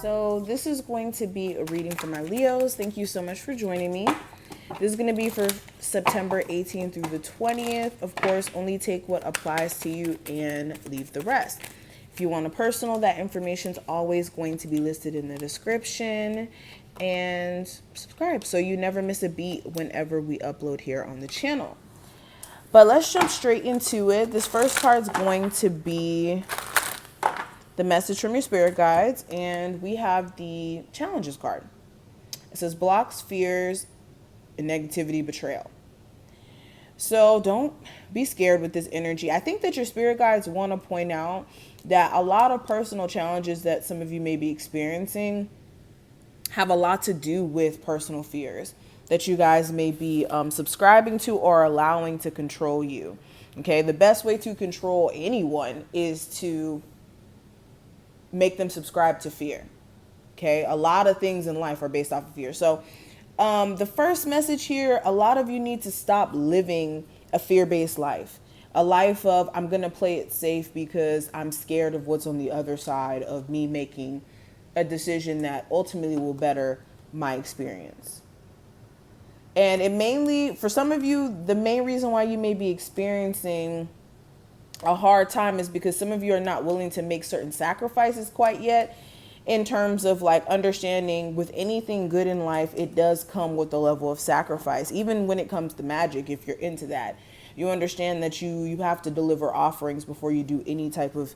So this is going to be a reading for my Leos. Thank you so much for joining me. This is going to be for September 18th through the 20th. Of course, only take what applies to you and leave the rest. If you want a personal, that information is always going to be listed in the description. And subscribe so you never miss a beat whenever we upload here on the channel. But let's jump straight into it. This first card is going to be the message from your spirit guides, and we have the challenges card. It says blocks, fears, and negativity, betrayal. So don't be scared with this energy. I think that your spirit guides want to point out that a lot of personal challenges that some of you may be experiencing have a lot to do with personal fears that you guys may be subscribing to or allowing to control you. Okay, the best way to control anyone is to make them subscribe to fear. Okay, a lot of things in life are based off of fear. So the first message here, a lot of you need to stop living a fear-based life. A life of, I'm going to play it safe because I'm scared of what's on the other side of me making a decision that ultimately will better my experience. And it mainly, for some of you, the main reason why you may be experiencing a hard time is because some of you are not willing to make certain sacrifices quite yet, in terms of like understanding with anything good in life, it does come with a level of sacrifice. Even when it comes to magic, if you're into that, you understand that you have to deliver offerings before you do any type of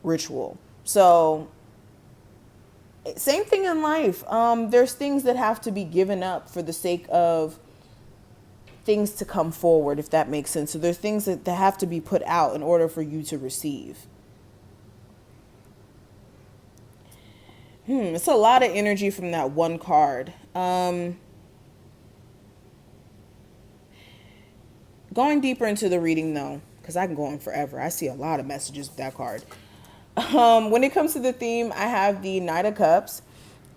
ritual. So same thing in life. There's things that have to be given up for the sake of things to come forward, if that makes sense. So there's things that have to be put out in order for you to receive. It's a lot of energy from that one card. Going deeper into the reading though, because I can go on forever. I see a lot of messages with that card. When it comes to the theme, I have the Knight of Cups.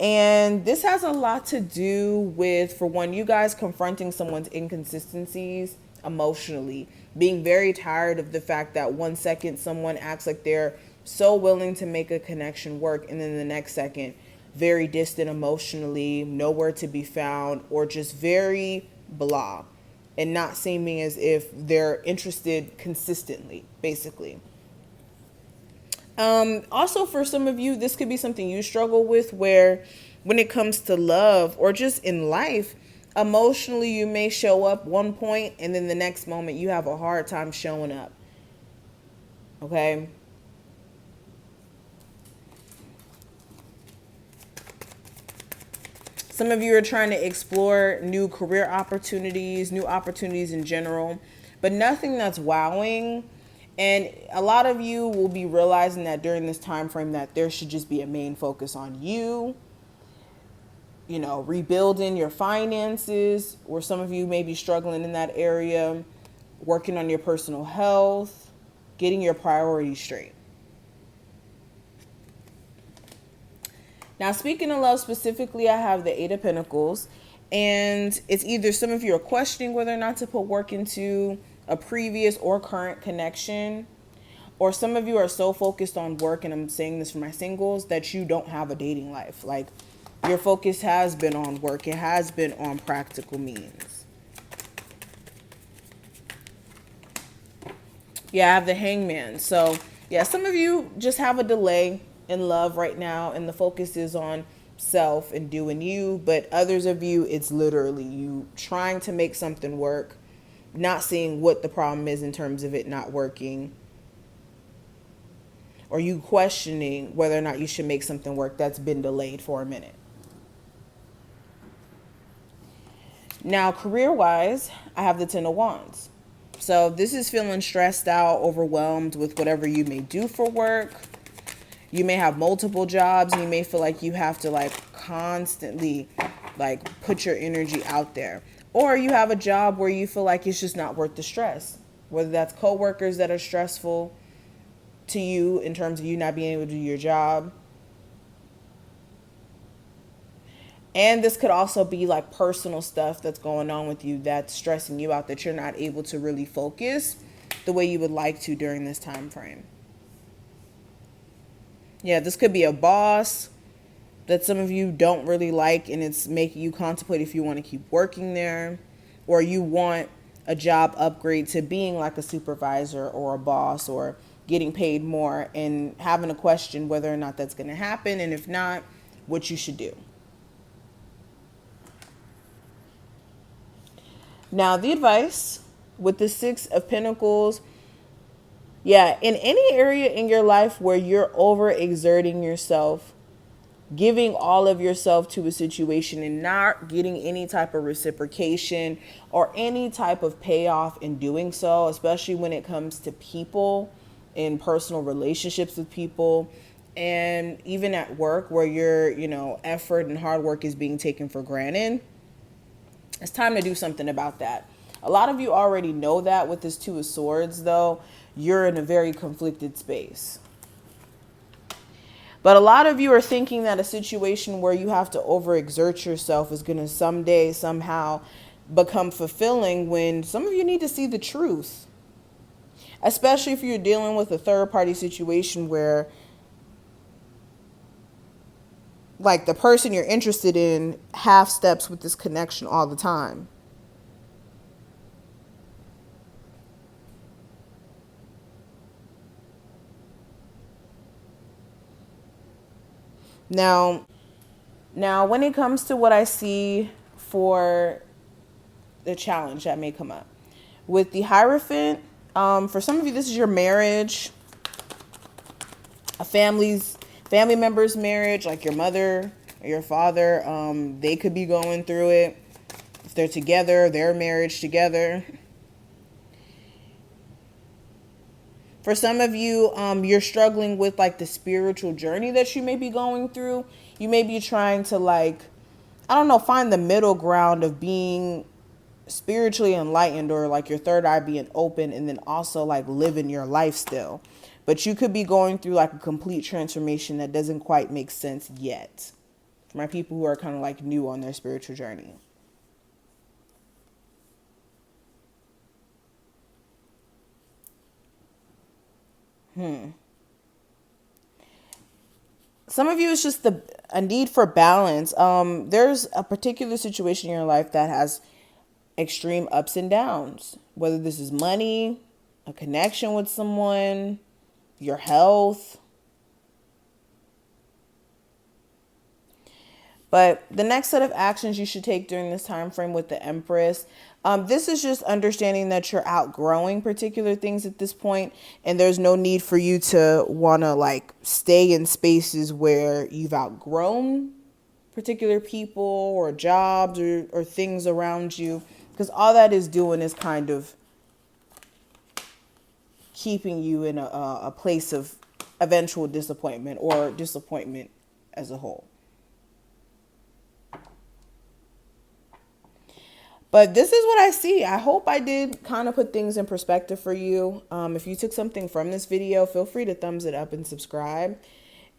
And this has a lot to do with, for one, you guys confronting someone's inconsistencies emotionally, being very tired of the fact that 1 second someone acts like they're so willing to make a connection work, and then the next second, very distant emotionally, nowhere to be found, or just very blah, and not seeming as if they're interested consistently, basically. Also, for some of you, this could be something you struggle with, where when it comes to love or just in life, emotionally, you may show up one point and then the next moment you have a hard time showing up. Okay. Some of you are trying to explore new career opportunities, new opportunities in general, but nothing that's wowing. And a lot of you will be realizing that during this time frame that there should just be a main focus on you, you know, rebuilding your finances, or some of you may be struggling in that area, working on your personal health, getting your priorities straight. Now, speaking of love specifically, I have the Eight of Pentacles, and it's either some of you are questioning whether or not to put work into a previous or current connection, or some of you are so focused on work, and I'm saying this for my singles, that you don't have a dating life. Like, your focus has been on work. It has been on practical means. Yeah, I have the Hangman. So yeah, some of you just have a delay in love right now, and the focus is on self and doing you, but others of you, it's literally you trying to make something work, not seeing what the problem is in terms of it not working, or you questioning whether or not you should make something work that's been delayed for a minute. Now, career-wise, I have the Ten of Wands. So this is feeling stressed out, overwhelmed with whatever you may do for work. You may have multiple jobs, and you may feel like you have to like constantly like put your energy out there. Or you have a job where you feel like it's just not worth the stress, whether that's coworkers that are stressful to you in terms of you not being able to do your job. And this could also be like personal stuff that's going on with you that's stressing you out, that you're not able to really focus the way you would like to during this time frame. Yeah, this could be a boss that some of you don't really like, and it's making you contemplate if you want to keep working there, or you want a job upgrade to being like a supervisor or a boss, or getting paid more, and having a question whether or not that's going to happen, and if not, what you should do. Now, the advice with the Six of Pentacles, yeah, in any area in your life where you're overexerting yourself, giving all of yourself to a situation and not getting any type of reciprocation or any type of payoff in doing so, especially when it comes to people, in personal relationships with people, and even at work where your, effort and hard work is being taken for granted. It's time to do something about that. A lot of you already know that with this Two of Swords, though. You're in a very conflicted space. But a lot of you are thinking that a situation where you have to overexert yourself is going to someday, somehow become fulfilling, when some of you need to see the truth. Especially if you're dealing with a third-party situation where, like, the person you're interested in half steps with this connection all the time. Now, when it comes to what I see for the challenge that may come up with the Hierophant, for some of you, this is your marriage, a family member's marriage, like your mother or your father. They could be going through it. If they're together, their marriage together. For some of you, you're struggling with like the spiritual journey that you may be going through. You may be trying to, like, I don't know, find the middle ground of being spiritually enlightened, or like your third eye being open, and then also like living your life still. But you could be going through like a complete transformation that doesn't quite make sense yet. For my people who are kind of like new on their spiritual journey. Some of you, it's just a need for balance. There's a particular situation in your life that has extreme ups and downs, whether this is money, a connection with someone, your health. But the next set of actions you should take during this time frame with the Empress, this is just understanding that you're outgrowing particular things at this point, and there's no need for you to want to like stay in spaces where you've outgrown particular people or jobs or things around you, because all that is doing is kind of keeping you in a place of eventual disappointment, or disappointment as a whole. But this is what I see. I hope I did kind of put things in perspective for you. If you took something from this video, feel free to thumbs it up and subscribe.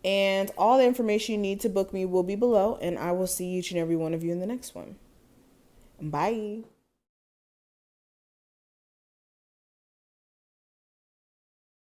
And all the information you need to book me will be below. And I will see each and every one of you in the next one. Bye.